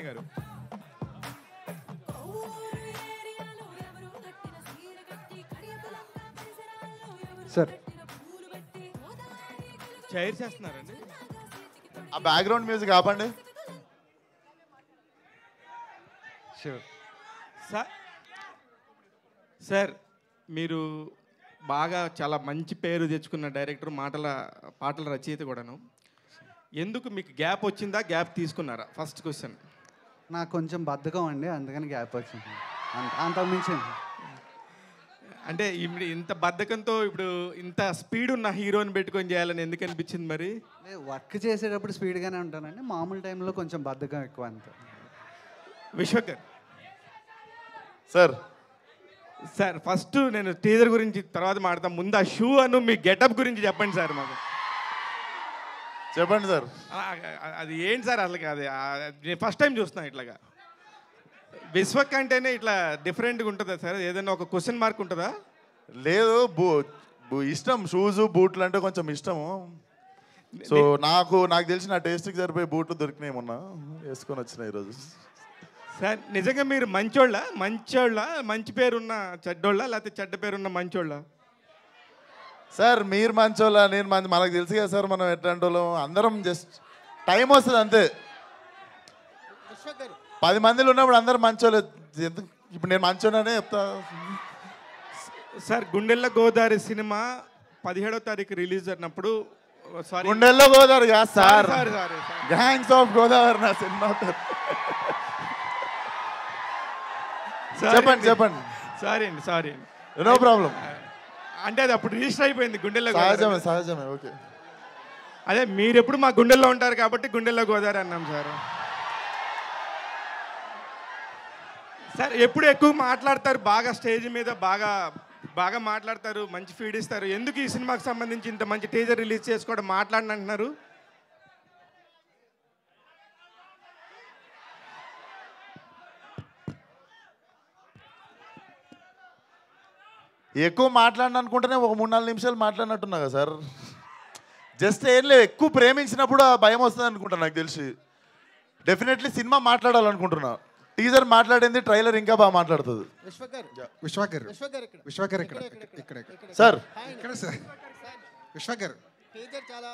గారు sir chair చేస్తున్నారండి. ఆ బ్యాక్గ్రౌండ్ మ్యూజిక్ ఆపండి. షూర్ సార్ మీరు బాగా చాలా మంచి పేరు తెచ్చుకున్న డైరెక్టర్, పాటల రచయిత కూడాను. ఎందుకు మీకు గ్యాప్ వచ్చిందా, గ్యాప్ తీసుకున్నారా? First question. నాకు కొంచెం బద్ధకం అండి, అందుకని గ్యాప్ వచ్చింది. అంతకుమించి అంటే ఇప్పుడు ఇంత బద్ధకంతో ఇప్పుడు ఇంత స్పీడ్ ఉన్న హీరోని పెట్టుకొని చేయాలని ఎందుకు అనిపించింది మరి? వర్క్ చేసేటప్పుడు స్పీడ్గానే ఉంటానండి, మామూలు టైంలో కొంచెం బద్ధకం ఎక్కువ అంతే. విశ్వకర్ సార్ సార్ ఫస్ట్ నేను టీజర్ గురించి తర్వాత మాడతాం. ముందు ఆ షూ అను మీ గెటప్ గురించి చెప్పండి సార్ మాకు. చెప్పండి సార్. అది ఏంటి సార్ అసలు? అది నేను ఫస్ట్ టైం చూస్తున్నాను ఇట్లాగా. విశ్వక్ అంటేనే ఇట్లా డిఫరెంట్గా ఉంటుందా సార్? ఏదైనా ఒక క్వశ్చన్ మార్క్ ఉంటుందా? లేదు, ఇష్టం షూస్ బూట్లు అంటే కొంచెం ఇష్టము. సో నాకు తెలిసి నా టేస్ట్కి సరిపోయే బూట్లు దొరికినాయి, మొన్న వేసుకొని వచ్చినాయి ఈరోజు. సార్ నిజంగా మీరు మంచి పేరున్న చెడ్డోళ్ళ, లేకపోతే చెడ్డ పేరున్న మంచోళ్ళ? సార్ మీరు మంచోళ్ళ, నేను మనకు తెలుసు కదా సార్ మనం ఎట్లాంటి వాళ్ళం. అందరం జస్ట్ టైం వస్తుంది అంతే. 10 మందిలో ఉన్నప్పుడు అందరం మంచోళ్ళు. ఇప్పుడు నేను మంచోళ్ళనే చెప్తా. సార్ గుండెల్ల గోదావరి సినిమా 17వ తారీఖు రిలీజ్ అయినప్పుడు, గుండెల్లో గోదావరి కాదు సార్, గ్యాంగ్స్ ఆఫ్ గోదావరి నా సినిమా. చెప్పండి. సారీ అండి. No problem. అంటే అది అప్పుడు రిజిస్టర్ అయిపోయింది గుండెల్లో. సహజమే. ఓకే. అదే మీరు ఎప్పుడు మా గుండెల్లో ఉంటారు కాబట్టి గుండెల్లో గోదావరి అన్నాం సార్. సార్ ఎప్పుడు ఎక్కువ మాట్లాడతారు, బాగా స్టేజ్ మీద బాగా మాట్లాడతారు, మంచి ఫీడ్ ఇస్తారు. ఎందుకు ఈ సినిమాకి సంబంధించి ఇంత మంచి టీజర్ రిలీజ్ చేసుకోవడం మాట్లాడని అంటున్నారు? ఎక్కువ మాట్లాడిన అనుకుంటేనే ఒక 3-4 నిమిషాలు మాట్లాడినట్టున్నా కదా సార్. జస్ట్ ఏం లేదు, ఎక్కువ ప్రేమించినప్పుడు ఆ భయం వస్తుంది అనుకుంటా. నాకు తెలిసి డెఫినెట్లీ సినిమా మాట్లాడాలనుకుంటున్నా. టీజర్ మాట్లాడింది, ట్రైలర్ ఇంకా బాగా మాట్లాడుతుంది. విశ్వకర్ ఇక్కడ సార్ విశ్వకర్ టీజర్ చాలా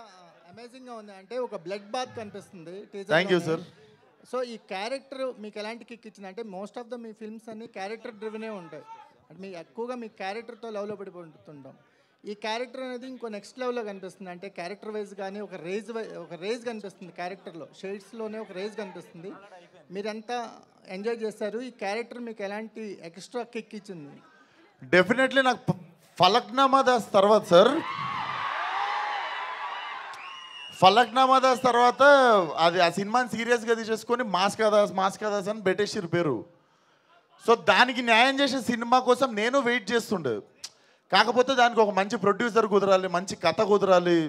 అమేజింగ్ గా ఉంది. అంటే ఒక బ్లడ్ బాత్ కనిపిస్తుంది teaser. Thank you sir. So ఈ క్యారెక్టర్ మీకు ఎలాంటి కిక్ ఇచ్చింది? అంటే most of the me films అన్ని క్యారెక్టర్ డ్రివెనే ఉంటాయి. అంటే మీ ఎక్కువగా మీ క్యారెక్టర్తో లవ్లో పడిపోతుంటాం. ఈ క్యారెక్టర్ అనేది ఇంకో నెక్స్ట్ లెవెల్లో కనిపిస్తుంది. అంటే క్యారెక్టర్ వైజ్ కానీ ఒక రేజ్ కనిపిస్తుంది క్యారెక్టర్లో, షేడ్స్లోనే ఒక రేజ్ కనిపిస్తుంది. మీరెంత ఎంజాయ్ చేస్తారు? ఈ క్యారెక్టర్ మీకు ఎలాంటి ఎక్స్ట్రా కిక్ ఇచ్చింది? డెఫినెట్లీ నాకు ఫలక్నామా దాస్ తర్వాత సార్, ఫలక్నామా దాస్ తర్వాత అది ఆ సినిమాని సీరియస్గా తీసేసుకొని మాస్ కదాస్ అని పెట్టేసిరు పేరు. సో దానికి న్యాయం చేసే సినిమా కోసం నేను వెయిట్ చేస్తుండే. కాకపోతే దానికి ఒక మంచి ప్రొడ్యూసర్ కుదరాలి, మంచి కథ కుదరాలి,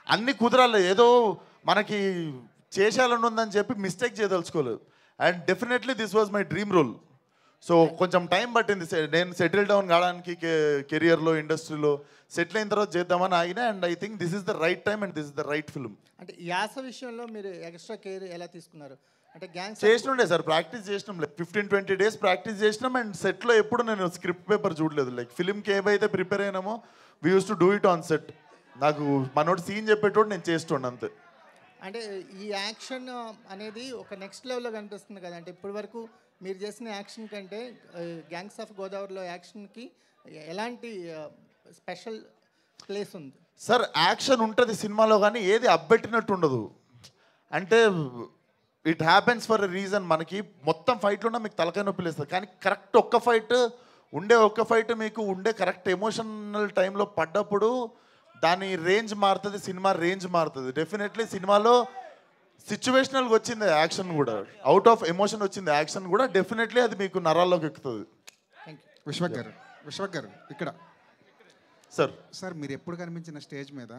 అన్నీ కుదరాలి. ఏదో మనకి చేసేయాలని ఉందని చెప్పి మిస్టేక్ చేయదలుచుకోలేదు. And definitely this was my dream role. So కొంచెం టైం పట్టింది నేను సెటిల్ డౌన్ కావడానికి, కెరియర్లో ఇండస్ట్రీలో సెటిల్ అయిన తర్వాత చేద్దామని ఆగిన. And I think this is the right time and this is the right film. అంటే యాస విషయంలో మీరు ఎక్స్ట్రా కేర్ ఎలా తీసుకున్నారు? అంటే గ్యాంగ్స్ చేసినుండే సార్, ప్రాక్టీస్ చేసినాం. లైక్ 15-20 డేస్ ప్రాక్టీస్ చేసినాం. అండ్ సెట్లో ఎప్పుడు నేను స్క్రిప్ట్ పేపర్ చూడలేదు. లైక్ ఫిల్మ్కి ఏవైతే ప్రిపేర్ అయినామో we use to do it on set. నాకు మనోడు సీన్ చెప్పేటోడు నేను చేస్తుండే అంతే. అంటే ఈ యాక్షన్ అనేది ఒక నెక్స్ట్ లెవెల్లో కనిపిస్తుంది కదా. అంటే ఇప్పటి వరకు మీరు చేసిన యాక్షన్ కంటే గ్యాంగ్స్ ఆఫ్ గోదావరిలో యాక్షన్కి ఎలాంటి స్పెషల్ ప్లేస్ ఉంది? సార్ యాక్షన్ ఉంటుంది సినిమాలో, కానీ ఏది అబ్బెట్టినట్టు ఉండదు. అంటే it happens for a reason. మనకి మొత్తం ఫైట్లో ఉన్న మీకు తలకాయ నొప్పి లేస్తుంది, కానీ కరెక్ట్ ఒక్క ఫైట్ మీకు ఉండే కరెక్ట్ ఎమోషనల్ టైంలో పడ్డప్పుడు దాని రేంజ్ మారుతుంది, సినిమా రేంజ్ మారుతుంది. డెఫినెట్లీ సినిమాలో సిచ్యువేషనల్గా వచ్చింది యాక్షన్ కూడా, అవుట్ ఆఫ్ ఎమోషన్ వచ్చింది యాక్షన్ కూడా. డెఫినెట్లీ అది మీకు నరాల్లోకి ఎక్కుతుంది. విశ్వకర్ ఇక్కడ సార్ మీరు ఎప్పుడు కనిపించిన స్టేజ్ మీద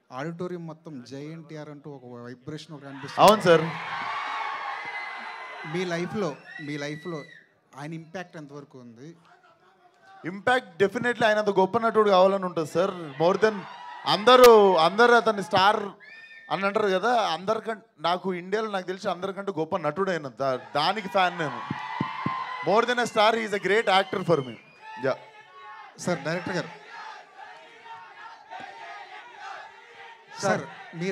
ఆడిటోరియం మొత్తం JNTR అంటూ ఒక వైబ్రేషన్ ఒక కనిపిస్తుంది. అవును సార్. మీ లైఫ్లో ఆయన ఇంపాక్ట్ ఎంతవరకు ఉంది? ఇంపాక్ట్ డెఫినెట్లీ ఆయన అంత గొప్ప నటుడు కావాలని ఉంటుంది సార్. మోర్ దెన్ అందరూ అతన్ని స్టార్ అని అంటారు కదా, అందరికంటే నాకు ఇండియాలో నాకు తెలిసి అందరికంటే గొప్ప నటుడైన దానికి ఫ్యాన్ నేను. More than a star, is a great actor for me. Yeah sir director గారు, సార్ మీ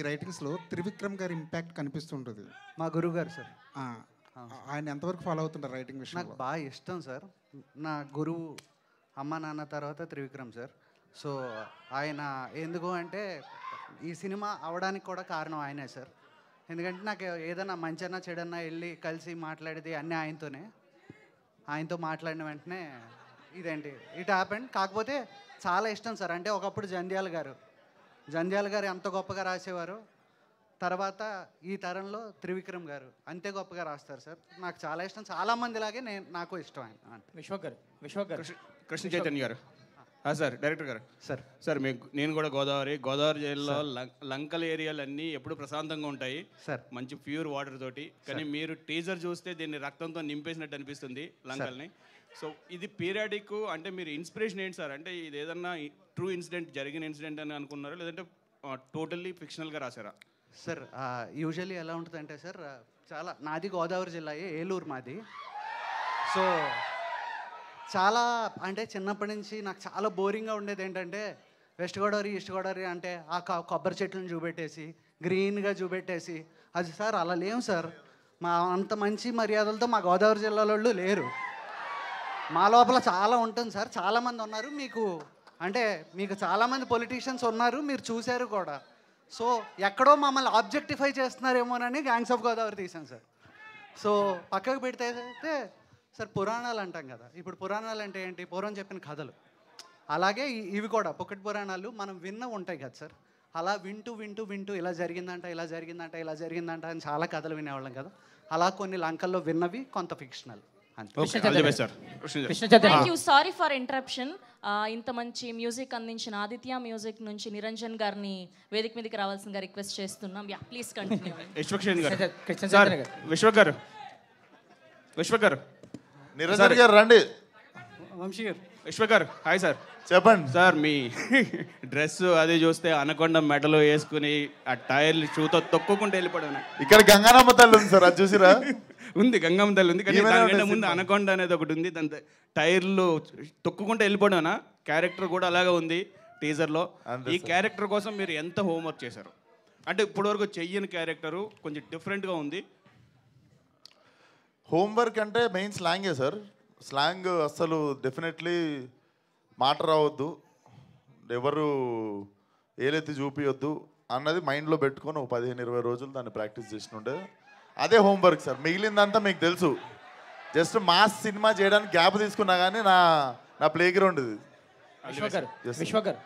రైటింగ్స్లో త్రివిక్రమ్ గారి ఇంపాక్ట్ కనిపిస్తుంటుంది. మా గురువు గారు సార్. ఆయన ఎంతవరకు ఫాలో అవుతుంటారు రైటింగ్ నాకు విషయంలో? బాగా ఇష్టం సార్. నా గురువు అమ్మ నాన్న తర్వాత త్రివిక్రమ్ సార్. సో ఆయన ఎందుకు అంటే ఈ సినిమా అవడానికి కూడా కారణం ఆయనే సార్. ఎందుకంటే నాకు ఏదైనా మంచన్నా చెడన్నా వెళ్ళి కలిసి మాట్లాడేది అన్నీ ఆయనతోనే. ఆయనతో మాట్లాడిన వెంటనే ఇదేంటి ఇట్ హ్యాపెండ్. కాకపోతే చాలా ఇష్టం సార్. అంటే ఒకప్పుడు జంధ్యాల గారు ఎంత గొప్పగా రాసేవారు, తర్వాత ఈ తరంలో త్రివిక్రమ్ గారు అంతే గొప్పగా రాస్తారు సార్. నాకు చాలా ఇష్టం. చాలామందిలాగే నాకు ఇష్టం ఆయన. విశ్వక్ గారు కృష్ణ చైతన్య గారు. సార్ డైరెక్టర్ గారు. సార్ నేను కూడా గోదావరి జిల్లాలో లంకల్ ఏరియాలన్నీ ఎప్పుడు ప్రశాంతంగా ఉంటాయి సార్. మంచి ప్యూర్ వాటర్ తోటి. కానీ మీరు టీజర్ చూస్తే దీన్ని రక్తంతో నింపేసినట్టు అనిపిస్తుంది లంకల్ని. సో ఇది పీరియాడిక్ అంటే మీరు ఇన్స్పిరేషన్ ఏంటి సార్? అంటే ఇది ఏదన్నా ట్రూ ఇన్సిడెంట్ జరిగిన ఇన్సిడెంట్ అని అనుకున్నారా, లేదంటే టోటల్లీ ఫిక్షనల్గా రాశారా? సార్ యూజువల్లీ ఎలా ఉంటుందంటే సార్, చాలా నాది గోదావరి జిల్లా, ఏలూరు మాది. సో చాలా అంటే చిన్నప్పటి నుంచి నాకు చాలా బోరింగ్గా ఉండేది ఏంటంటే వెస్ట్ గోదావరి ఈస్ట్ గోదావరి అంటే ఆ కొబ్బరి చెట్లను చూపెట్టేసి గ్రీన్గా చూపెట్టేసి అది సార్ అలా లేవు సార్. మా అంత మంచి మర్యాదలతో మా గోదావరి జిల్లాలో లేరు. మా లోపల చాలా ఉంటుంది సార్. చాలామంది ఉన్నారు మీకు చాలామంది పొలిటీషియన్స్ ఉన్నారు, మీరు చూశారు కూడా. సో ఎక్కడో మమ్మల్ని ఆబ్జెక్టిఫై చేస్తున్నారేమోనని గ్యాంగ్స్ ఆఫ్ గోదావరి తీసాను సార్. సో పక్కకు పెడితే అయితే సార్ పురాణాలు అంటాం కదా. ఇప్పుడు పురాణాలు అంటే ఏంటి? పూర్వం చెప్పిన కథలు. అలాగే ఇవి కూడా పొక్కటి పురాణాలు మనం ఉంటాయి కదా సార్. అలా వింటూ ఇలా జరిగిందంట అని చాలా కథలు వినేవాళ్ళం కదా. అలా కొన్ని లంకల్లో విన్నవి, కొంత fictional. Thank you. Sorry for interruption. ఇంత మంచి మ్యూజిక్ అందించిన ఆదిత్య మ్యూజిక్ నుంచి నిరంజన్ గారిని వేదిక మీదకి రావాల్సిందిగా రిక్వెస్ట్ చేస్తున్నాం. Yeah please continue. విశ్వక్ గారు నిరంజన్ గారు రండి. విశ్వక్ గారు హాయ్ సార్. చెప్పండి సార్. మీ డ్రెస్ అది చూస్తే అనకొండ మెడలో వేసుకుని ఆ టైర్లు షూతో తొక్కుకుంటూ వెళ్ళిపోవడం. ఇక్కడ గంగానమ్మ తల్లి ఉంది సార్, అది చూసిరా? ఉంది, గంగమ్మ తల్లి ఉంది. కానీ దానికంటే ముందు అనకొండ అనేది ఒకటి ఉంది. దాని టైర్లు తొక్కుకుంటూ వెళ్ళిపోవడం క్యారెక్టర్ కూడా అలాగే ఉంది టీజర్లో. ఈ క్యారెక్టర్ కోసం మీరు ఎంత హోంవర్క్ చేశారు? అంటే ఇప్పటివరకు చెయ్యని క్యారెక్టరు కొంచెం డిఫరెంట్గా ఉంది. హోంవర్క్ అంటే మెయిన్ స్లాంగే సార్. స్లాంగ్ అస్సలు డెఫినెట్లీ మాట రావద్దు, ఎవరు ఏలెత్తి చూపించొద్దు అన్నది మైండ్లో పెట్టుకొని ఒక 15-20 రోజులు దాన్ని ప్రాక్టీస్ చేసినుండే. అదే హోంవర్క్ సార్. మిగిలిందంతా మీకు తెలుసు. జస్ట్ మాస్ సినిమా చేయడానికి గ్యాప్ తీసుకున్నా కానీ నా ప్లే గ్రౌండ్ ఇది. విశ్వక్ గారు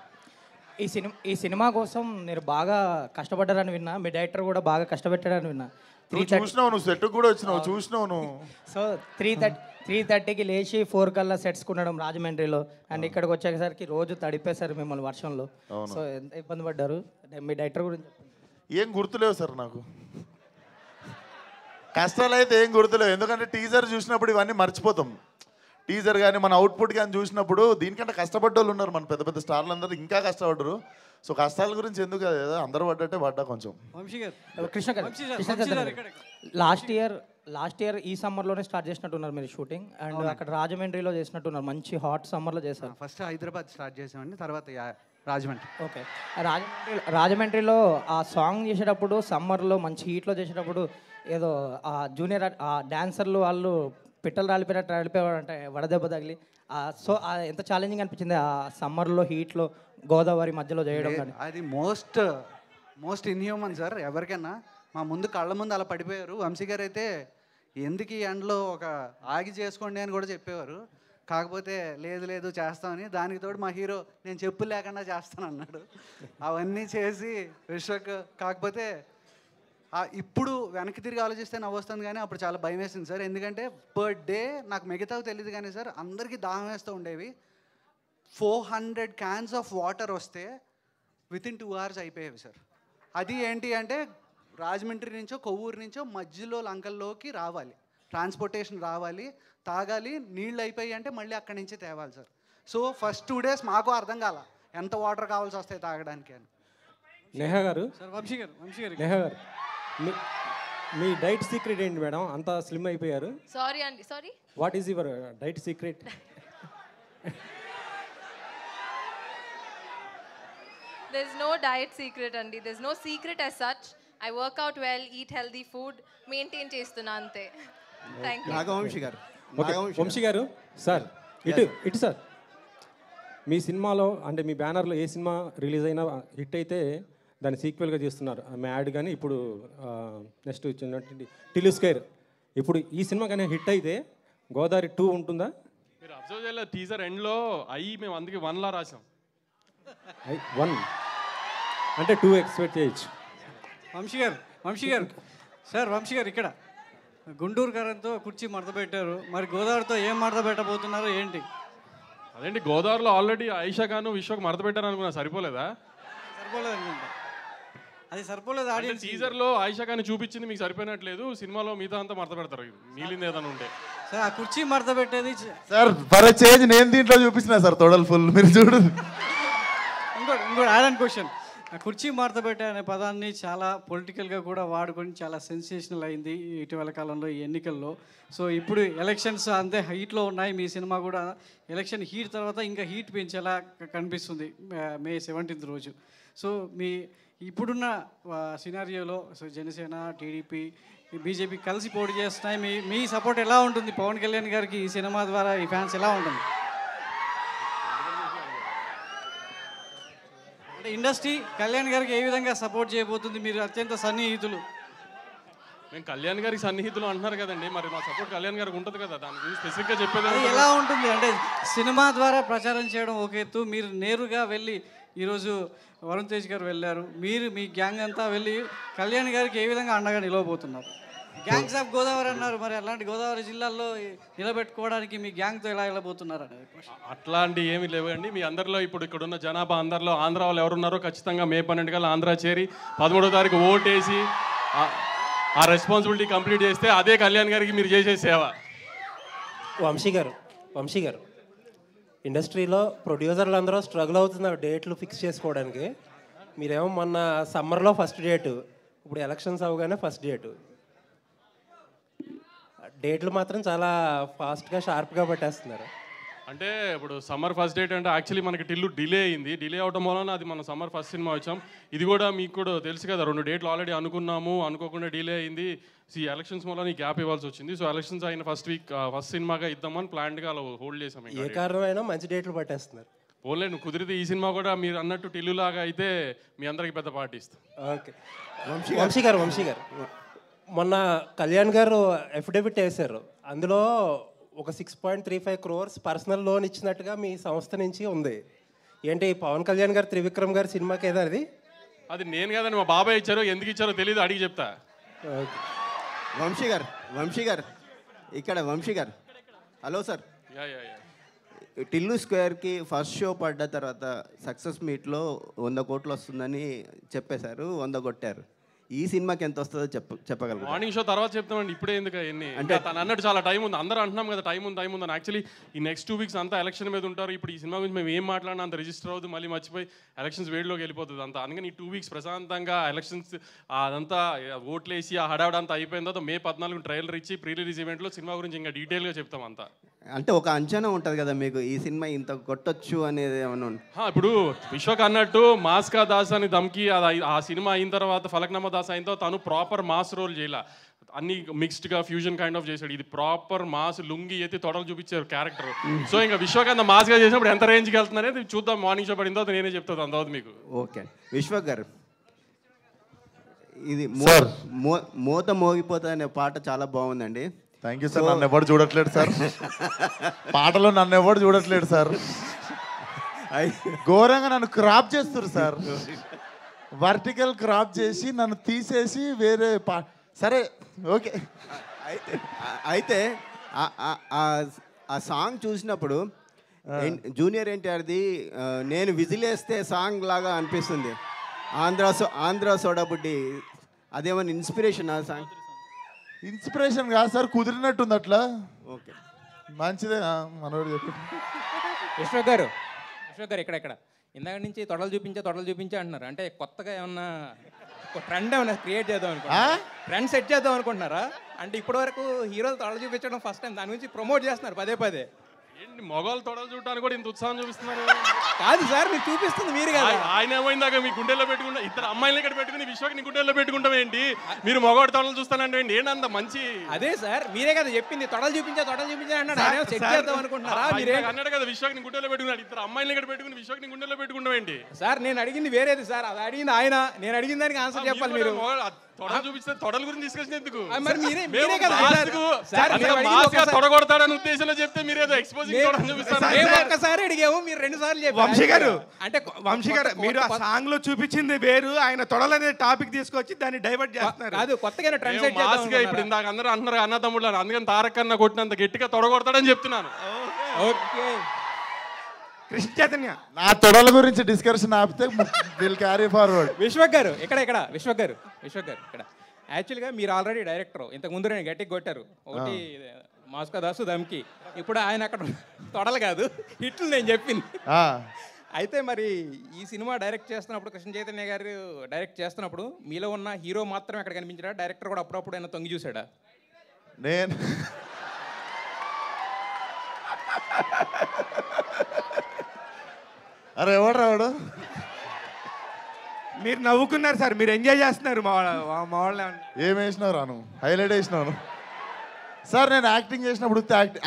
ఈ సినిమా కోసం మీరు బాగా కష్టపడ్డారని విన్నా, మీ డైరెక్టర్ కూడా బాగా కష్టపెట్టారని విన్నా. చూసినావు, నువ్వు సెట్ కూడా వచ్చినావు, చూసినావు నువ్వు. సో 3:30కి లేచి 4 కల్లా సెట్స్ కొనడం రాజమండ్రిలో, అండ్ ఇక్కడికి వచ్చేసరికి రోజు తడిపేశారు మిమ్మల్ని వర్షంలో. సో ఎంత ఇబ్బంది పడ్డారు? మీ డైరెక్టర్ గురించి ఏం గుర్తులేవు సార్ నాకు. కష్టాలు అయితే ఏం గుర్తులేవు, ఎందుకంటే టీజర్ చూసినప్పుడు ఇవన్నీ మర్చిపోతాం. టీజర్ కానీ మన అవుట్పుట్ కానీ చూసినప్పుడు దీనికంటే కష్టపడ్డ వాళ్ళు ఉన్నారు, మన పెద్ద పెద్ద స్టార్లు అందరూ ఇంకా కష్టపడ్డరు. సో కష్టాల గురించి ఎందుకు కదా, అందరూ పడ్డట్టే పడ్డా కొంచెం. లాస్ట్ ఇయర్ ఈ సమ్మర్లోనే స్టార్ట్ చేసినట్టున్నారు మీరు షూటింగ్, అండ్ అక్కడ రాజమండ్రిలో చేసినట్టున్నారు. మంచి హాట్ సమ్మర్లో చేశారు. ఫస్ట్ హైదరాబాద్ స్టార్ట్ చేసామండి, తర్వాత రాజమండ్రి. ఓకే. రాజమండ్రిలో ఆ సాంగ్ చేసేటప్పుడు సమ్మర్లో మంచి హీట్లో చేసేటప్పుడు ఏదో ఆ జూనియర్ ఆ డాన్సర్లు వాళ్ళు పిట్టలు రాలిపోయారు అంటే వడదెబ్బ తగిలి. సో ఎంత ఛాలెంజింగ్ అనిపించింది ఆ సమ్మర్లో హీట్లో గోదావరి మధ్యలో చేయడం? అది మోస్ట్ ఇన్హ్యూమన్ సార్. ఎవరికైనా మా ముందు కళ్ళ ముందు అలా పడిపోయారు. వంశీ గారు అయితే ఎందుకు ఈ ఎండలో ఒక ఆగి చేసుకోండి అని కూడా చెప్పేవారు. కాకపోతే లేదు చేస్తామని, దానికి తోడు మా హీరో నేను చెప్పులు లేకుండా చేస్తాను అన్నాడు. అవన్నీ చేసి విశ్వక్. కాకపోతే ఇప్పుడు వెనక్కి తిరిగి ఆలోచిస్తే నవ్వొస్తుంది, కానీ అప్పుడు చాలా భయం వేసింది సార్. ఎందుకంటే పర్ డే నాకు మిగతావి తెలియదు కానీ సార్ అందరికీ దాహం వేస్తూ ఉండేవి. 400 cans ఆఫ్ వాటర్ వస్తే వితిన్ 2 hours అయిపోయేవి సార్. అది ఏంటి అంటే రాజమండ్రి నుంచో కొవ్వూరు నుంచో మధ్యలో లంకల్లోకి రావాలి, ట్రాన్స్పోర్టేషన్ రావాలి, తాగాలి, నీళ్ళు అయిపోయి అంటే మళ్ళీ అక్కడి నుంచి తేవాలి సార్. సో ఫస్ట్ 2 days మాకు అర్థం కాల ఎంత వాటర్ కావాల్సి వస్తాయి తాగడానికి అని. నేహా గారు సార్ వంశీ గారు నేహా గారు మీ డైట్ సీక్రెట్ ఏంటి మేడం? అంత స్లిమ్ అయిపోయారు. సారీ అండి, sorry. What is your diet secret? There's no diet secret అండి. There's no secret as such. I work out well, eat healthy food, maintain చేస్తున్నా అంతే. Thank you. నాగవంశీ గారు. వంశీ గారు సార్ ఇటు సార్, మీ సినిమాలో అంటే మీ బ్యానర్లో ఏ సినిమా రిలీజ్ అయినా హిట్ అయితే దాన్ని సీక్వెల్గా చేస్తున్నారు. ఆమె యాడ్ కానీ ఇప్పుడు నెక్స్ట్ వచ్చినటువంటి టిల్లు స్క్వేర్. ఇప్పుడు ఈ సినిమా కానీ హిట్ అయితే గోదావరి 2 ఉంటుందా? మీరు అబ్జర్వ్ చేయలేదు, టీజర్ ఎండ్లో మేము అందుకే 1లా రాసాం. 1 అంటే 2 ఎక్స్పెక్ట్ చేయొచ్చు. వంశీ గారు సార్, వంశీ గారు ఇక్కడ గుంటూరు కారంతో కుర్చీ మడత పెట్టారు, మరి గోదావరితో ఏం మడత పెట్టబోతున్నారు ఏంటి? అదేంటి, గోదావరిలో ఆల్రెడీ ఆయిషా ఖాన్ విశ్వకు మడత పెట్టారు అనుకున్నా, సరిపోలేదా? సరిపోలేదు అనుకుంటా, అది సరిపోలేదు. ఆడియన్స్ టీజర్లో ఆయిషా ఖాన్ చూపించింది మీకు సరిపోయినట్లేదు, సినిమాలో మిగతా అంతా మడత పెడతారు, మిగిలింది ఏదైనా ఉంటే. సార్ ఆ కుర్చీ మడత పెట్టేది సార్ ఫర్ చేంజ్ నేను దీంట్లో చూపిస్తున్నా సార్, తొడలు ఫుల్, మీరు చూడు. ఇంకోటి యాడ్ అండ్ క్వశ్చన్, కుర్చీ మడత పెట్టే అనే పదాన్ని చాలా పొలిటికల్గా కూడా వాడుకొని చాలా సెన్సేషనల్ అయింది ఇటీవల కాలంలో ఈ ఎన్నికల్లో. సో ఇప్పుడు ఎలక్షన్స్ అంతే హీట్లో ఉన్నాయి, మీ సినిమా కూడా ఎలక్షన్ హీట్ తర్వాత ఇంకా హీట్ పెంచేలా కనిపిస్తుంది మే 17th రోజు. సో మీ ఇప్పుడున్న సినారియోలో సో జనసేన, టీడీపీ, బీజేపీ కలిసి పోటీ చేస్తున్నాయి, మీ సపోర్ట్ ఎలా ఉంటుంది పవన్ కళ్యాణ్ గారికి ఈ సినిమా ద్వారా, ఈ ఫ్యాన్స్ ఎలా ఉంటుంది? అంటే ఇండస్ట్రీ కళ్యాణ్ గారికి ఏ విధంగా సపోర్ట్ చేయబోతుంది? మీరు అత్యంత సన్నిహితులు. మేము కళ్యాణ్ గారికి సన్నిహితులు అంటున్నారు కదండి, మరి మా సపోర్ట్ కళ్యాణ్ గారికి ఉంటుంది కదా, దాని గురించి స్పెసిఫిక్గా చెప్పేది ఎలా ఉంటుంది అంటే సినిమా ద్వారా ప్రచారం చేయడం ఒక ఎత్తు, మీరు నేరుగా వెళ్ళి ఈరోజు వరుణ్ తేజ్ గారు వెళ్ళారు, మీరు మీ గ్యాంగ్ అంతా వెళ్ళి కళ్యాణ్ గారికి ఏ విధంగా అండగా నిలవబోతున్నారు? గ్యాంగ్స్ ఆఫ్ గోదావరి అన్నారు, మరి అలాంటి గోదావరి జిల్లాల్లో నిలబెట్టుకోవడానికి మీ గ్యాంగ్తో ఎలా వెళ్ళబోతున్నారు అనేది? అట్లాంటి ఏమీ లేవండి. మీ అందరిలో ఇప్పుడు ఇక్కడ ఉన్న జనాభా అందరిలో ఆంధ్ర వాళ్ళు ఎవరున్నారో ఖచ్చితంగా మే 12 కల్లా ఆంధ్ర చేరి 13వ తారీఖు ఓటేసి ఆ రెస్పాన్సిబిలిటీ కంప్లీట్ చేస్తే అదే కళ్యాణ్ గారికి మీరు చేసే సేవ. వంశీ గారు ఇండస్ట్రీలో ప్రొడ్యూసర్లు అందరూ స్ట్రగుల్ అవుతున్నారు డేట్లు ఫిక్స్ చేసుకోవడానికి. మీరేమో మొన్న సమ్మర్లో ఫస్ట్ డేటు, ఇప్పుడు ఎలక్షన్స్ అవగానే ఫస్ట్ డేట్లు మాత్రం చాలా ఫాస్ట్గా షార్ప్గా పట్టేస్తున్నారు. అంటే ఇప్పుడు సమ్మర్ ఫస్ట్ డేట్ అంటే యాక్చువల్లీ మనకి టిల్లు డిలే అయింది, డిలే అవడం వలన అది మనం సమ్మర్ ఫస్ట్ సినిమా వచ్చాం. ఇది కూడా మీకు కూడా తెలుసు కదా, 2 డేట్లు ఆల్రెడీ అనుకున్నాము, అనుకోకుండా డిలే అయింది. ఈ ఎలక్షన్స్ వల్ల గ్యాప్ ఇవ్వాల్సి వచ్చింది. సో ఎలక్షన్స్ అయిన ఫస్ట్ వీక్ ఫస్ట్ సినిమాగా ఇద్దామని ప్లాన్గా అలా హోల్డ్ చేసాం. ఏ కారణమైనా మంచి డేట్లు పట్టేస్తున్నారు. ఓన్లీ నువ్వు కుదిరితే ఈ సినిమా కూడా మీరు అన్నట్టు టిల్లులాగా అయితే మీ అందరికి పెద్ద పార్టీ ఇస్తాం. ఓకే వంశీ గారు మొన్న కళ్యాణ్ గారు అఫిడవిట్ వేశారు, అందులో ఒక 6.35 crores పర్సనల్ లోన్ ఇచ్చినట్టుగా మీ సంస్థ నుంచి ఉంది. ఏంటి పవన్ కళ్యాణ్ గారు త్రివిక్రమ్ గారి సినిమాకి ఏదో అది నేను కదండి, మా బాబాయ్ ఇచ్చారో, ఎందుకు ఇచ్చారో తెలియదు, అడిగి చెప్తా. వంశీ గారు ఇక్కడ Vamshi garu, hello sir. Yeah Tillu స్క్వేర్కి ఫస్ట్ షో పడ్డ తర్వాత సక్సెస్ మీట్లో 100 కోట్లు వస్తుందని చెప్పేశారు, 100 కొట్టారు. ఈ సినిమాకి ఎంత వస్తుందో చెప్పగలరు? మార్నింగ్ షో తర్వాత చెప్తామండి, ఇప్పుడే ఎందుకు అవన్నీ, అంటే తను అన్నట్టు చాలా టైం ఉంది, అందరూ అంటున్నాం కదా టైం ఉంది అని. యాక్చువల్లీ ఈ నెక్స్ట్ 2 weeks అంతా ఎలక్షన్ మీద ఉంటారు. ఇప్పుడు ఈ సినిమా గురించి మేము ఏం మాట్లాడినా అంత రిజిస్టర్ అవుతుంది, మళ్ళీ మర్చిపోయి ఎలక్షన్స్ వేడిలోకి వెళ్ళిపోతుంది అంతా. అందుకని ఈ 2 weeks ప్రశాంతంగా ఎలక్షన్స్ అదంతా ఓట్లేసి ఆ హడావిడంతా అయిపోయిన తర్వాత మే 14 ట్రైలర్ ఇచ్చి ప్రీ రిలీజ్ ఈవెంట్లో సినిమా గురించి ఇంకా డీటెయిల్గా చెప్తాం అంతా. అంటే ఒక అంచనా ఉంటుంది కదా మీకు, ఈ సినిమా ఇంత కొట్టొచ్చు అనేది ఏమన్నా? ఇప్పుడు విశ్వక్ అన్నట్టు మాస్కా దాస్ అని దమ్కి ఆ సినిమా అయిన తర్వాత ఫలక్నామా దాస్ అయిన తర్వాత తను ప్రాపర్ మాస్ రోల్ చేయాల, అన్ని మిక్స్డ్గా ఫ్యూజన్ కైండ్ ఆఫ్ చేశాడు. ఇది ప్రాపర్ మాస్, లుంగి ఎత్తి తొడలు చూపించారు క్యారెక్టర్. సో ఇంకా విశ్వక్ మాస్గా చేసినప్పుడు ఎంత రేంజ్కి వెళ్తున్నారనేది చూద్దాం, మార్నింగ్ షో పడిన తర్వాత నేనే చెప్తాను అంతవరకు మీకు. ఓకే విశ్వక్ గారు, ఇది మోత మోగిపోతా అనే పాట చాలా బాగుందండి. Thank you sir. నన్ను ఎవరు చూడట్లేదు సార్, పాటలో నన్ను ఎవరు చూడట్లేదు సార్, ఘోరంగా నన్ను క్రాప్ చేస్తారు సార్, వర్టికల్ క్రాప్ చేసి నన్ను తీసేసి వేరే సరే ఓకే. అయితే ఆ సాంగ్ చూసినప్పుడు జూనియర్ ఎన్టీఆర్ది నేను విజిలేస్తే సాంగ్ లాగా అనిపిస్తుంది, ఆంధ్ర సోడాబుడ్డి, అదేమన్నా ఇన్స్పిరేషన్ ఆ సాంగ్? ఇన్స్పిరేషన్ కాదు సార్, కుదిరినట్టుంది అట్లా. ఓకే మంచిదే మనోడు చెప్పి. విశ్వక్ గారు ఇక్కడ ఇందాక నుంచి తొడలు చూపించే అంటున్నారు. అంటే కొత్తగా ఏమన్నా ట్రెండ్ ఏమైనా క్రియేట్ చేద్దాం అనుకుంటున్నారా? ట్రెండ్ సెట్ చేద్దాం అనుకుంటున్నారా? అంటే ఇప్పటివరకు హీరోలు తొడలు చూపించడం ఫస్ట్ టైం, దాని గురించి ప్రమోట్ చేస్తున్నారు పదే. ఏంటి మగవాళ్ళు తొడలు చూడటానికి కూడా ఇంత ఉత్సాహం చూపిస్తున్నారు? కాదు సార్, మీరు చూపిస్తుంది మీరు కదా. ఆయన ఏమైందాక మీ గుండెల్లో పెట్టుకుంటా, ఇద్దరు అమ్మాయిలు ఇక్కడ పెట్టుకుని విశ్వకి నీ గుండెల్లో పెట్టుకుంటాం ఏంటి? మీరు మగవాడు తొడలు చూస్తానంటే ఏంటంత మంచి? అదే సార్, మీరే కదా చెప్పింది తొడలు చూపించా అన్నాడు. సెట్ చేద్దాం అనుకుంటున్నారా? మీరే అన్నాడు కదా విశ్వకి నీ గుండెల్లో పెట్టుకున్నాడు. ఇద్దరు అమ్మాయిలు ఇక్కడ పెట్టుకుని విశ్వకి నీ గుండెల్లో పెట్టుకుంటాం ఏంటి? సార్ నేను అడిగింది వేరేది సార్, అది అడిగింది ఆయన, నేను అడిగిన దానికి ఆన్సర్ చెప్పాలి మీరు. తొడలు చూపిస్తే తొడల గురించి డిస్కషన్ ఎందుకు? మరి మీరే కదా తొడగొడతాడని ఉద్దేశంలో చెప్తే మీరేదో ఎక్స్పోజింగ్ చూపిస్తారు. ఒక్కసారి అడిగాము, మీరు 2 సార్లు చెప్పారు. వంశీ గారు అంటే వంశీ గారు మీరు ఆ సాంగ్ లో చూపించింది వేరు, ఆయన తొడలనే టాపిక్ తీసుకొచ్చి దాన్ని డైవర్ట్ చేస్తున్నారు. కాదు, కొత్తగా ట్రెండ్ సెట్ చేద్దాం. ఇప్పుడు ఇందాక అందరూ అంటున్నారు అన్న తమ్ముళ్ళు, అందుకని తారక్ అన్న కొట్టినంత గట్టిగా తొడగొడతాడని చెప్తున్నాను. ఓకే కృష్ణ చైతన్య, నా తొడల గురించి డిస్కషన్ ఆపితే విల్ క్యారీ ఫార్వర్డ్. విశ్వక్ గారు ఇక్కడ విశ్వక్ గారు ఇక్కడ యాక్చువల్గా మీరు ఆల్రెడీ డైరెక్టర్, ఇంతకు ముందు నేను గట్టిగా కొట్టారు ఒకటి మాస్కా దాసు దమ్కి. ఇప్పుడు ఆయన అక్కడ తొడలు కాదు హిట్లు నేను చెప్పింది. అయితే మరి ఈ సినిమా డైరెక్ట్ చేస్తున్నప్పుడు, కృష్ణ చైతన్య గారు డైరెక్ట్ చేస్తున్నప్పుడు మీలో ఉన్న హీరో మాత్రం ఎక్కడ కనిపించాడా? డైరెక్టర్ కూడా అప్పుడప్పుడు ఆయన తొంగి చూసాడా? నేను అరే ఎవడు రావడు? మీరు నవ్వుకున్నారు సార్, మీరు ఎంజాయ్ చేస్తున్నారు. మా వాళ్ళు ఏం వేసినావు రాను, హైలైట్ వేసినాను సార్. నేను యాక్టింగ్ చేసినప్పుడు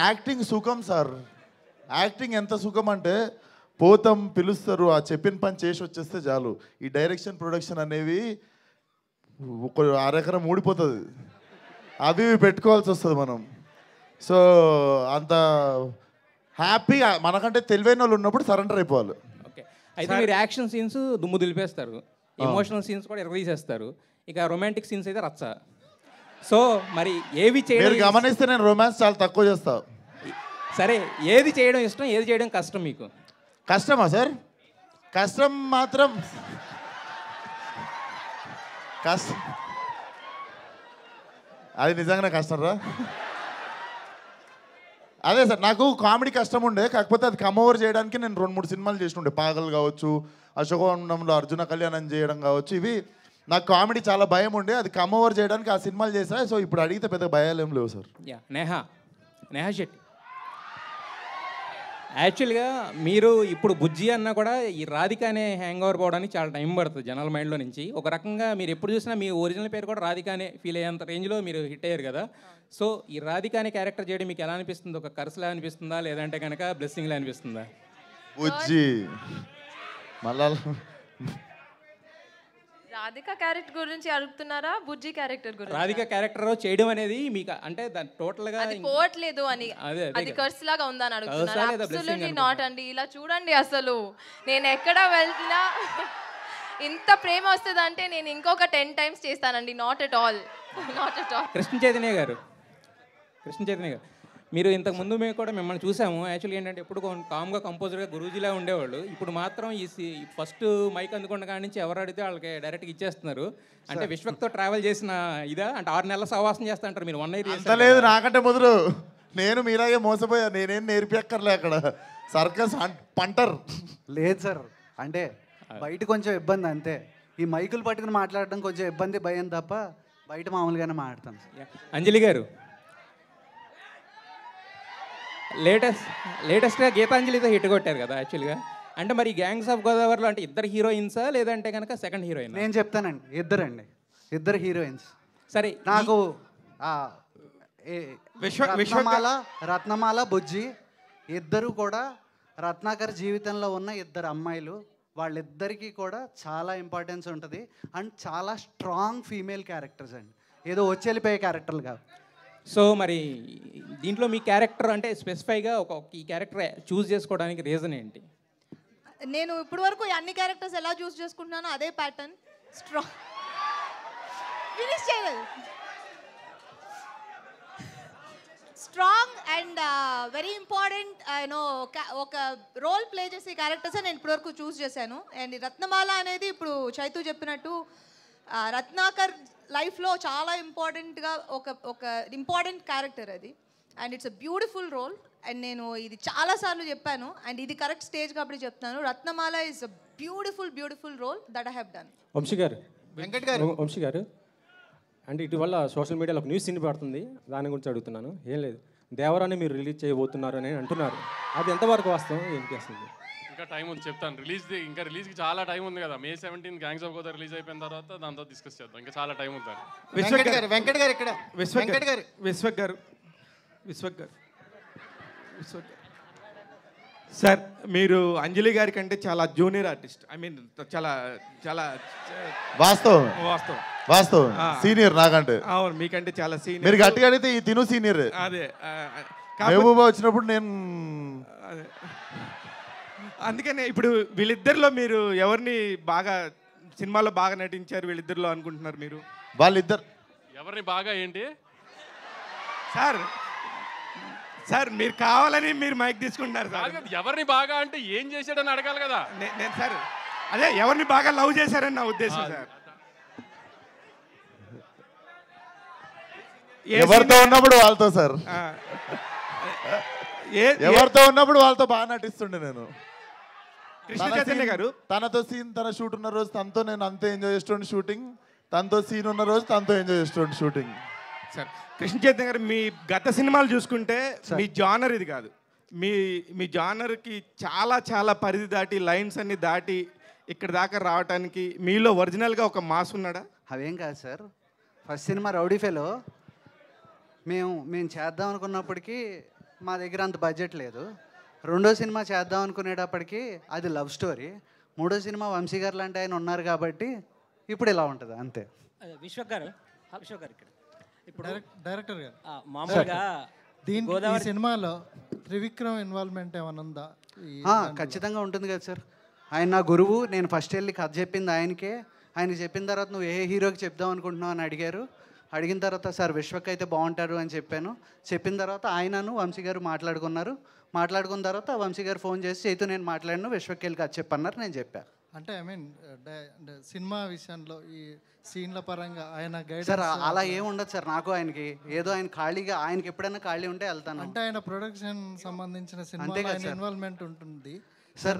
యాక్టింగ్ సుఖం సార్. యాక్టింగ్ ఎంత సుఖం అంటే పోతాం, పిలుస్తారు, ఆ చెప్పిన పని చేసి వచ్చేస్తే చాలు. ఈ డైరెక్షన్ ప్రొడక్షన్ అనేవి ఒక అరెకరం ఊడిపోతుంది, అవి పెట్టుకోవాల్సి వస్తుంది మనం. సో అంత హ్యాపీగా మనకంటే తెలివైన వాళ్ళు ఉన్నప్పుడు సరెండర్ అయిపోవాలి. అయితే మీరు యాక్షన్ సీన్స్ దుమ్ము దులిపేస్తారు, ఎమోషనల్ సీన్స్ కూడా ఎరగదీసేస్తారు, ఇక రొమాంటిక్ సీన్స్ అయితే రచ్చ. సో మరి ఏవి చేయడం గమనిస్తే నేను రొమాన్స్ చాలా తక్కువ చేస్తా. సరే, ఏది చేయడం ఇష్టం, ఏది చేయడం కష్టం మీకు? కష్టమా సార్? కష్టం మాత్రం కష్టం, అది నిజంగానే కష్టం రా. అదే సార్, నాకు కామెడీ కష్టం ఉండే, కాకపోతే అది కమ్ ఓవర్ చేయడానికి నేను 2-3 సినిమాలు చేస్తుండే. పాగల్ కావచ్చు, అశోకవనంలో అర్జున కళ్యాణం చేయడం కావచ్చు, ఇవి నాకు కామెడీ చాలా భయం ఉండే, అది కమ్ ఓవర్ చేయడానికి ఆ సినిమాలు చేశా. సో ఇప్పుడు అడిగితే పెద్ద భయాలు ఏం లేవు సార్. నేహా శెట్టి, యాక్చువల్గా మీరు ఇప్పుడు బుజ్జి అన్నా కూడా ఈ రాధిక అనే హ్యాంగ్ ఓవర్ పోవడానికి చాలా టైం పడుతుంది జనాల మైండ్లో నుంచి. ఒక రకంగా మీరు ఎప్పుడు చూసినా మీ ఒరిజినల్ పేరు కూడా రాధిక అనే ఫీల్ అయ్యేంత రేంజ్లో మీరు హిట్ అయ్యారు కదా. సో ఈ రాధిక అనే క్యారెక్టర్ చేయడం మీకు ఎలా అనిపిస్తుంది? ఒక కర్సులా అనిపిస్తుందా, లేదంటే కనుక బ్లెస్సింగ్లా అనిపిస్తుందా? బుజ్జి మళ్ళా రాధిక క్యారెక్టర్ గురించి అడుగుతున్నారా, బుజ్జి క్యారెక్టర్ గురించి? రాధిక క్యారెక్టర్ చేయడం అనేది మీకు అంటే దాని టోటల్గా అది పోవట్లేదు అని, అది కర్స్ లాగా ఉందని అడుగుతున్నారు. అబ్సల్యూట్లీ నాట్ అండి. ఇలా చూడండి, అసలు నేను ఎక్కడ వెళ్తున్నా ఇంత ప్రేమ వస్తుంది అంటే నేను ఇంకొక 10 times చేస్తానండి. Not at all. Krishna Chaitanya గారు మీరు ఇంతకు ముందు మేము కూడా మిమ్మల్ని చూసాము. యాక్చువల్గా ఏంటంటే ఎప్పుడు కామ్గా కంపోజర్గా గురూజీలా ఉండేవాళ్ళు. ఇప్పుడు మాత్రం ఈ ఫస్ట్ మైక్ అందుకున్న కాడి నుంచి ఎవరు అడిగితే వాళ్ళకి డైరెక్ట్గా ఇచ్చేస్తున్నారు. అంటే విశ్వక్తో ట్రావెల్ చేసిన ఇదా అంటే 6 నెలల సహవాసం చేస్తా అంటారు మీరు. 1 year అంత లేదు, నాకంటే మొదలు నేను మీలాగే మోసపోయా. నేనేం నేర్పియక్కర్లే అక్కడ, సర్కస్ పంటర్ లేదు సార్. అంటే బయట కొంచెం ఇబ్బంది అంతే, ఈ మైకులు పట్టుకుని మాట్లాడడం కొంచెం ఇబ్బంది, భయం తప్ప బయట మామూలుగానే మాట్లాడతాను. అంజలి గారు లేటెస్ట్గా గీతాంజలితో హిట్ కొట్టారు కదా యాక్చువల్గా. అంటే మరి గ్యాంగ్స్ ఆఫ్ గోదావరిలో అంటే ఇద్దరు హీరోయిన్సా లేదంటే కనుక సెకండ్ హీరోయిన్? నేను చెప్తానండి, ఇద్దరు హీరోయిన్స్. సరే, నాకు రత్నమాల బుజ్జి ఇద్దరు కూడా రత్నాకర్ జీవితంలో ఉన్న ఇద్దరు అమ్మాయిలు. వాళ్ళిద్దరికీ కూడా చాలా ఇంపార్టెన్స్ ఉంటుంది అండ్ చాలా స్ట్రాంగ్ ఫీమేల్ క్యారెక్టర్స్ అండి, ఏదో వచ్చేళ్ళిపోయే క్యారెక్టర్లు కాదు. సో మరి దీంట్లో మీ క్యారెక్టర్ అంటే స్పెసిఫైగా ఈ క్యారెక్టర్ చూస్ చేసుకోవడానికి రీజన్ ఏంటి? నేను ఇప్పటి వరకు అన్ని క్యారెక్టర్స్ ఎలా చూస్ చేసుకుంటున్నానో అదే ప్యాటర్న్. స్ట్రాంగ్ ఫినిష్ చేయలేదు, strong and very important you know ఒక రోల్ ప్లే చేసే క్యారెక్టర్స్ నేను ఇప్పటివరకు చూస్ చేశాను. అండ్ రత్నమాల అనేది ఇప్పుడు చైతు చెప్పినట్టు రత్నాకర్ లైఫ్లో చాలా ఇంపార్టెంట్గా ఒక ఇంపార్టెంట్ క్యారెక్టర్ అది. And it's a beautiful role. And నేను ఇది చాలాసార్లు చెప్పాను అండ్ ఇది కరెక్ట్ స్టేజ్ కాబట్టి చెప్తున్నాను. Ratnamala is a beautiful role that I have done. Vamshi garu, Vamshi గారు, అంటే ఇటీవల సోషల్ మీడియాలో ఒక న్యూస్ సిని పడుతుంది, దాని గురించి అడుగుతున్నాను. ఏం లేదు, దేవరాన్ని మీరు రిలీజ్ చేయబోతున్నారు అని అంటున్నారు, అది ఎంతవరకు వాస్తవం, ఏంటి అసలు? ఇంకా టైం ఉంది, చెప్తాను. ఇంకా రిలీజ్కి చాలా టైం ఉంది కదా. May 17 gangs of Godavari release అయిపోయిన తర్వాత దాంతో డిస్కస్ చేద్దాం. ఇంకా చాలా టైం ఉంది. వెంకట్ గారు ఇక్కడ, విశ్వక్ గారు సార్, మీరు అంజలి గారి కంటే చాలా జూనియర్ ఆర్టిస్ట్. ఐ మీన్ చాలా చాలా వాస్తవం సీనియర్ నాకంటే. అవును, మీకంటే చాలా సీనియర్. మీరు గట్టిగా అడిగితే ఈ తిను సీనియర్. అదే మహబూబా వచ్చినప్పుడు నేను అందుకనే ఇప్పుడు వీళ్ళిద్దరిలో మీరు ఎవరిని బాగా సినిమాలో బాగా నటించారు వీళ్ళిద్దరిలో అనుకుంటున్నారు మీరు? వాళ్ళిద్దరు ఎవరిని బాగా ఏంటి సార్ మీరు కావాలని మీరు మైక్ తీసుకుంటున్నారు సార్. ఎవరిని బాగా అంటే ఏం చేశాడని అడగాలి కదా. నేను సార్ అదే ఎవరిని బాగా లవ్ చేశారని నా ఉద్దేశం సార్. ఎవరితో ఉన్నప్పుడు వాళ్ళతో సార్, ఎవరితో ఉన్నప్పుడు వాళ్ళతో బాగా నటిస్తుండే నేను. కృష్ణ చైతన్య గారు తనతో సీన్, తన షూట్ ఉన్న రోజు తనతో నేను అంతే ఎంజాయ్ చేస్తుండే షూటింగ్, తనతో సీన్ ఉన్న రోజు తనతో ఎంజాయ్ చేస్తుండే షూటింగ్. సార్ కృష్ణ చైతన్య గారు, మీ గత సినిమాలు చూసుకుంటే మీ జానర్ ఇది కాదు. మీ జానర్కి చాలా చాలా పరిధి దాటి లైన్స్ అన్ని దాటి ఇక్కడ దాకా రావడానికి మీలో ఒరిజినల్గా ఒక మాస్ ఉన్నాడా? అవేం కాదు sir. First cinema rowdy fellow మేము చేద్దాం అనుకున్నప్పటికీ మా దగ్గర అంత బడ్జెట్ లేదు. రెండో సినిమా చేద్దాం అనుకునేటప్పటికి అది లవ్ స్టోరీ. మూడో సినిమా వంశీ గారు లాంటి ఆయన ఉన్నారు కాబట్టి ఇప్పుడు ఇలా ఉంటుంది అంతే. విశ్వక్ గారు ఇక్కడ ఇప్పుడు డైరెక్టర్ గారు మామూలుగా ఈ సినిమాలో త్రివిక్రమ్ ఇన్వాల్వ్మెంట్ ఏమైనా ఉందా? ఖచ్చితంగా ఉంటుంది కదా సార్. ఆయన నా గురువు. నేను ఫస్ట్ వెళ్ళి కథ చెప్పింది ఆయనకే. ఆయన చెప్పిన తర్వాత నువ్వు ఏ హీరోకి చెప్దాం అనుకుంటున్నావు అని అడిగారు. అడిగిన తర్వాత సార్ విశ్వక్ అయితే బాగుంటారు అని చెప్పాను. చెప్పిన తర్వాత ఆయనను వంశీ గారు మాట్లాడుకున్న తర్వాత వంశీ గారు ఫోన్ చేసి చైతు నేను మాట్లాడిను, విశ్వక్ వెళ్ళి కథ చెప్పన్నారు, నేను చెప్పాను. అంటే ఐ మీన్ సినిమా విషయంలో ఈ సీన్ల పరంగా ఆయన గైడెన్స్ సార్ అలా ఏం ఉండదు సార్. నాకు ఆయనకి ఏదో ఆయన ఖాళీగా, ఆయనకి ఎప్పుడైనా ఖాళీ ఉంటే వెళ్తాను. అంటే ఆయన ప్రొడక్షన్ సంబంధించిన సినిమా ఇన్వాల్వ్మెంట్ ఉంటుంది సార్.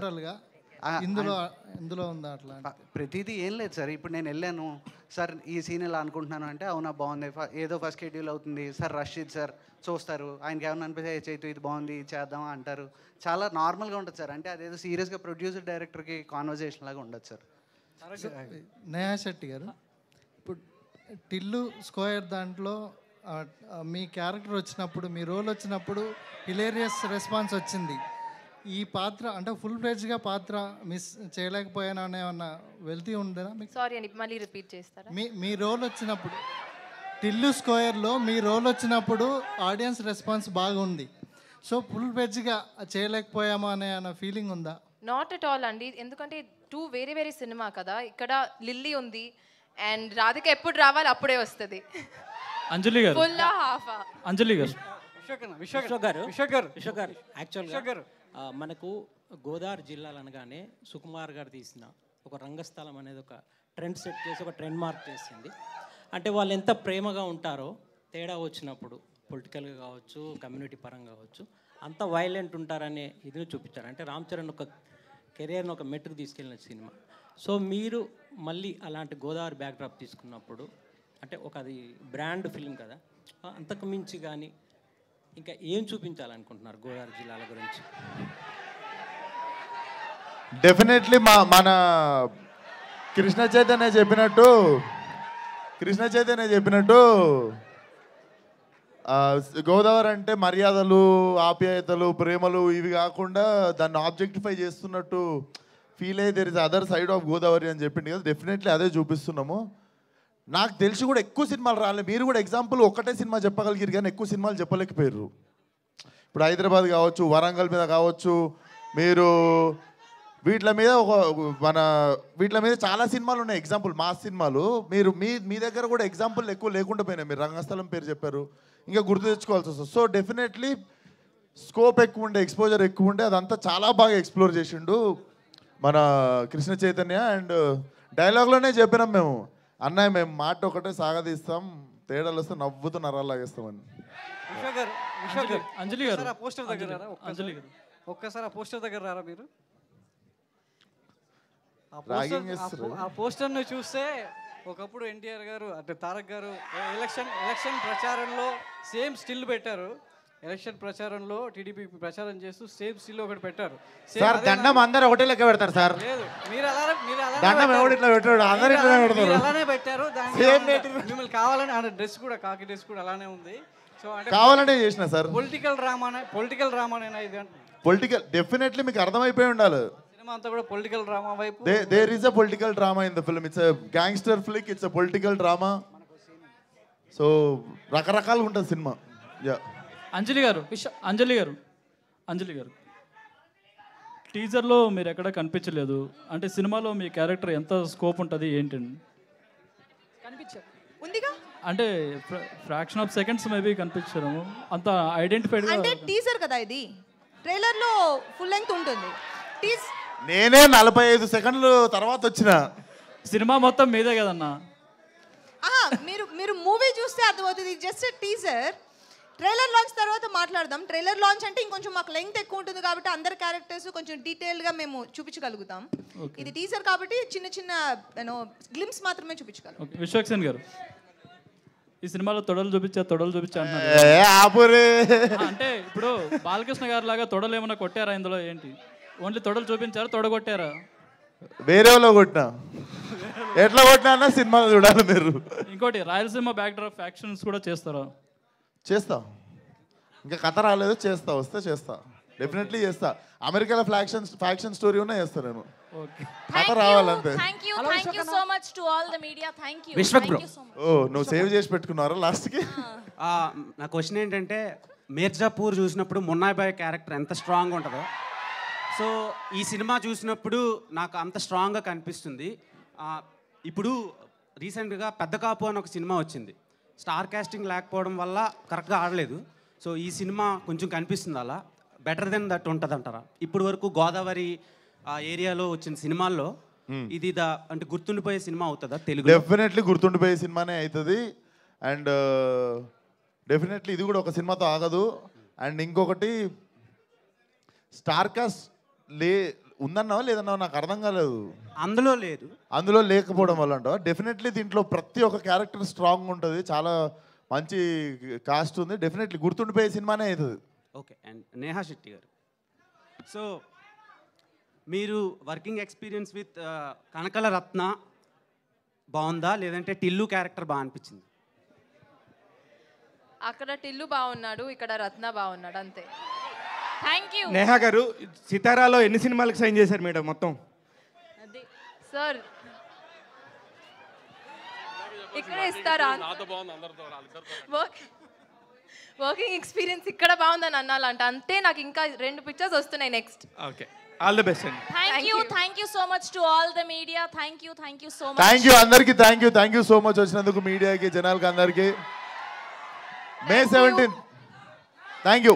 ఇందులో ఉందా అట్లా? ప్రతిదీ ఏం లేదు సార్. ఇప్పుడు నేను వెళ్ళాను సార్, ఈ సీన్ ఇలా అనుకుంటున్నాను అంటే అవునా బాగుంది, ఏదో ఫస్ట్ షెడ్యూల్ అవుతుంది సార్, రష్ ఇది సార్ చూస్తారు. ఆయనకి ఏమన్నా అనిపిస్తే చైతు ఇది బాగుంది ఇది చేద్దామా అంటారు. చాలా నార్మల్గా ఉంటుంది సార్. అంటే అదేదో సీరియస్గా ప్రొడ్యూసర్ డైరెక్టర్కి కాన్వర్జేషన్ లాగా ఉండదు సార్. నేహా శెట్టి గారు, ఇప్పుడు టిల్లు స్క్వేర్ దాంట్లో మీ క్యారెక్టర్ వచ్చినప్పుడు, మీ రోల్ వచ్చినప్పుడు హిలేరియస్ రెస్పాన్స్ వచ్చింది. ఈ పాత్ర అంటే ఫుల్ ఫ్లెడ్జ్గా పాత్ర మిస్ చేయలేకపోయాను అనే ఏమన్నా వెళ్తీ ఉందా మీకు? సారీ అండి, మళ్ళీ రిపీట్ చేస్తారా? మీ రోల్ వచ్చినప్పుడు టిల్లు స్క్వేర్లో మీ రోల్ వచ్చినప్పుడు ఆడియన్స్ రెస్పాన్స్ బాగుంది. సో ఫుల్ ఫ్లెడ్జ్గా చేయలేకపోయాము అనే ఫీలింగ్ ఉందా? నాట్ అట్ ఆల్ అండి. ఎందుకంటే టూ వేరే సినిమా కదా. ఇక్కడ లిల్లీ ఉంది అండ్ రాధిక ఎప్పుడు రావాలి అప్పుడే వస్తుంది. అంజలి గారు, అంజలి గారు, విశ్వక్ గారు యాక్చువల్గా మనకు గోదావరి జిల్లాలు అనగానే సుకుమార్ గారు తీసిన ఒక రంగస్థలం అనేది ఒక ట్రెండ్ సెట్ చేసి ఒక ట్రెండ్ మార్క్ చేసింది. అంటే వాళ్ళు ఎంత ప్రేమగా ఉంటారో తేడా వచ్చినప్పుడు పొలిటికల్గా కావచ్చు, కమ్యూనిటీ పరంగా కావచ్చు, అంత వైలెంట్ ఉంటారనే ఇది చూపించారు. అంటే రామ్ చరణ్ ఒక కెరియర్ని ఒక మెట్టుకు తీసుకెళ్ళిన సినిమా. సో మీరు మళ్ళీ అలాంటి గోదావరి బ్యాక్డ్రాప్ తీసుకున్నప్పుడు అంటే ఒక అది బ్రాండ్ ఫిల్మ్ కదా, అంతకు మించి కానీ ఇంకా ఏం చూపించాలనుకుంటున్నారు గోదావరి జిల్లాల గురించి? డెఫినెట్లీ మన కృష్ణ చైతన్య చెప్పినట్టు గోదావరి అంటే మర్యాదలు, ఆప్యాయతలు, ప్రేమలు ఇవి కాకుండా దాన్ని ఆబ్జెక్టిఫై చేస్తున్నట్టు ఫీల్ అయ్యి there is other side of Godavari అని చెప్పింది కదా. డెఫినెట్లీ అదే చూపిస్తున్నాము. నాకు తెలిసి కూడా ఎక్కువ సినిమాలు రాలేదు. మీరు కూడా ఎగ్జాంపుల్ ఒకటే సినిమా చెప్పగలిగారు కానీ ఎక్కువ సినిమాలు చెప్పలేకపోయారు. ఇప్పుడు హైదరాబాద్ కావచ్చు, వరంగల్ మీద కావచ్చు, మీరు వీటి మీద చాలా సినిమాలు ఉన్నాయి ఎగ్జాంపుల్, మాస్ సినిమాలు. మీరు మీ దగ్గర కూడా ఎగ్జాంపుల్ ఎక్కువ లేకుండా పోయినాయి. మీరు రంగస్థలం పేరు చెప్పారు, ఇంకా గుర్తు తెచ్చుకోవాల్సి వస్తుంది. సో డెఫినెట్లీ స్కోప్ ఎక్కువ ఉండే, ఎక్స్పోజర్ ఎక్కువ ఉండే, అదంతా చాలా బాగా ఎక్స్ప్లోర్ చేసిండు మన కృష్ణ చైతన్య. అండ్ డైలాగ్లోనే చెప్పినాం మేము, అన్నయ్య మేము మాట ఒకటే సాగదీస్తాం, తేడాలు వస్తే నవ్వుతూ నరాలు లాగేస్తామని. అంజలి గారు ఆ పోస్టర్ దగ్గర రారా? అంజలి గారు ఒక్కసారి ఆ పోస్టర్ దగ్గర రారా మీరు? Ragging చేస్తారు. ఆ పోస్టర్ను చూస్తే ఒకప్పుడు ఎన్టీఆర్ గారు అంటే తారక్ గారు ఎలక్షన్ ప్రచారంలో సేమ్ స్టిల్ పెట్టారు. ఎలక్షన్ ప్రచారంలో టీడీపీ ప్రచారం చేస్తూ సేమ్ స్టిల్ ఒకటి పెట్టారు. Same సార్ అదే దండం అందరు ఒకటే లెక్క పెడతారు సార్. లేదు మీరు అలానే దండం ఎవడు ఇట్లా పెట్టాడు, అందరు ఇట్లా పెడతారు. మీరు అలానే పెట్టారు. దానికి మిమ్మల్ని కావాలని ఆ డ్రెస్ కూడా కాకి డ్రెస్ కూడా అలానే ఉంది. సో అంటే కావాలంటే చేసిన సార్. పొలిటికల్ డ్రామానేనా ఇది అంటే పొలిటికల్ డెఫినెట్లీ మీకు అర్థమైపోయి ఉండాలి. సినిమా అంతా కూడా పొలిటికల్ డ్రామా వైపు. There is a political drama in the film. It's a gangster flick, it's a political drama. So రకరకాలుగా ఉంటుంది సినిమా. యా అంజలి గారు టీజర్లో మీరు ఎక్కడ కనిపించలేదు అంటే సినిమాలో మీ క్యారెక్టర్ ఎంత స్కోప్ ఉంటుంది ఏంటండి? ఉందిగా అంటే ఫ్రాక్షన్ ఆఫ్ సెకండ్స్ మేబీ కనిపించడం అంత ఐడెంటిఫైడ్ అంటే టీజర్ కదా ఇది. ట్రైలర్ లో ఫుల్ లెంగ్త్ ఉంటుంది. నేనే 45 సెకండ్లు తర్వాత వచ్చిన సినిమా మొత్తం మీదే కదన్నా. మీరు మూవీ చూస్తే అర్థమవుతుంది. Just teaser. ట్రైలర్ లాంచ్ తర్వాత మాట్లాడదాం. ట్రైలర్ లాంచ్ అంటే ఇంకొంచెం మాకు లెంగ్త్ ఎక్కువ ఉంటుంది కాబట్టి అందరి క్యారెక్టర్స్ కొంచెం డీటెయిల్గా మేము చూపించగలుగుతాం. ఇది టీజర్ కాబట్టి చిన్న చిన్న గ్లిమ్స్ మాత్రమే చూపించగలం. విశ్వక్సేన్ గారు ఈ సినిమాలో తొడలు చూపించా అంటున్నారు. అంటే ఇప్పుడు బాలకృష్ణ గారు లాగా తొడలు ఏమైనా కొట్టారా ఇందులో? ఏంటి ఓన్లీ తొడలు చూపించారా, తొడగొట్టారా? వేరే వాళ్ళు కొట్టినా ఎట్లా కొట్టినా అన్న సినిమాలో చూడాలి మీరు. ఇంకోటి రాయలసీమ బ్యాక్ డ్రాప్ యాక్షన్స్ కూడా చేస్తారా? చేస్తా. ఇంకా కథ రాలేదు, చేస్తా. వస్తే చేస్తా, డెఫినెట్లీ చేస్తా. అమెరికాలో ఫ్యాక్షన్ స్టోరీ ఉన్నా చేస్తా నేను. కథ రావాలంతే. నువ్వు సేవ్ చేసి పెట్టుకున్నారా లాస్ట్కి? నా క్వశ్చన్ ఏంటంటే మీర్జాపూర్ చూసినప్పుడు మున్నాయ్ బాయ్ క్యారెక్టర్ ఎంత స్ట్రాంగ్ ఉంటుందో, సో ఈ సినిమా చూసినప్పుడు నాకు అంత స్ట్రాంగ్గా కనిపిస్తుంది. ఇప్పుడు రీసెంట్గా పెద్ద కాపు అని ఒక సినిమా వచ్చింది. స్టార్ కాస్టింగ్ లేకపోవడం వల్ల కరెక్ట్గా ఆడలేదు. సో ఈ సినిమా కొంచెం కనిపిస్తుంది అలా బెటర్ దెన్ దట్ ఉంటుంది అంటారా? ఇప్పుడు వరకు గోదావరి ఆ ఏరియాలో వచ్చిన సినిమాల్లో ఇది అంటే గుర్తుండిపోయే సినిమా అవుతుందా తెలుగు? డెఫినెట్లీ గుర్తుండిపోయే సినిమానే అవుతుంది. అండ్ డెఫినెట్లీ ఇది కూడా ఒక సినిమాతో ఆగదు. అండ్ ఇంకొకటి స్టార్ కాస్ట్ ఉందన్నావా లేదన్నావా నాకు అర్థం కాలేదు. అందులో లేదు, అందులో లేకపోవడం వల్ల అంటావా? డెఫినెట్లీ దీంట్లో ప్రతి ఒక్క క్యారెక్టర్ స్ట్రాంగ్ ఉంటుంది, చాలా మంచి కాస్ట్ ఉంది. డెఫినెట్లీ గుర్తుండిపోయే సినిమానే అవుతుంది. ఓకే. అండ్ నేహా శెట్టి గారు, సో మీరు వర్కింగ్ ఎక్స్పీరియన్స్ విత్ కనకల రత్న బాగుందా లేదంటే టిల్లు క్యారెక్టర్ బాగా అనిపించింది? అక్కడ టిల్లు బాగున్నాడు, ఇక్కడ రత్న బాగున్నాడు, అంతే. Thank you. నేహా గారు సితారాలో ఎన్ని సినిమాలకు సైన్ చేశారు మేడం మొత్తం? సార్ ఇక్కడ ఇస్తారా? వర్కింగ్ ఎక్స్పీరియన్స్ ఇక్కడ బాగుందని అన్నాలంట, అంతే. నాకు ఇంకా 2 పిక్చర్స్ వస్తున్నాయి next. Okay, all the best అండి. Thank you so much to all the media. Thank you so much. అందరికీ థ్యాంక్ యూ సో మచ్ వచ్చినందుకు, మీడియాకి, జనాలకి అందరికీ. May 17th. Thank you.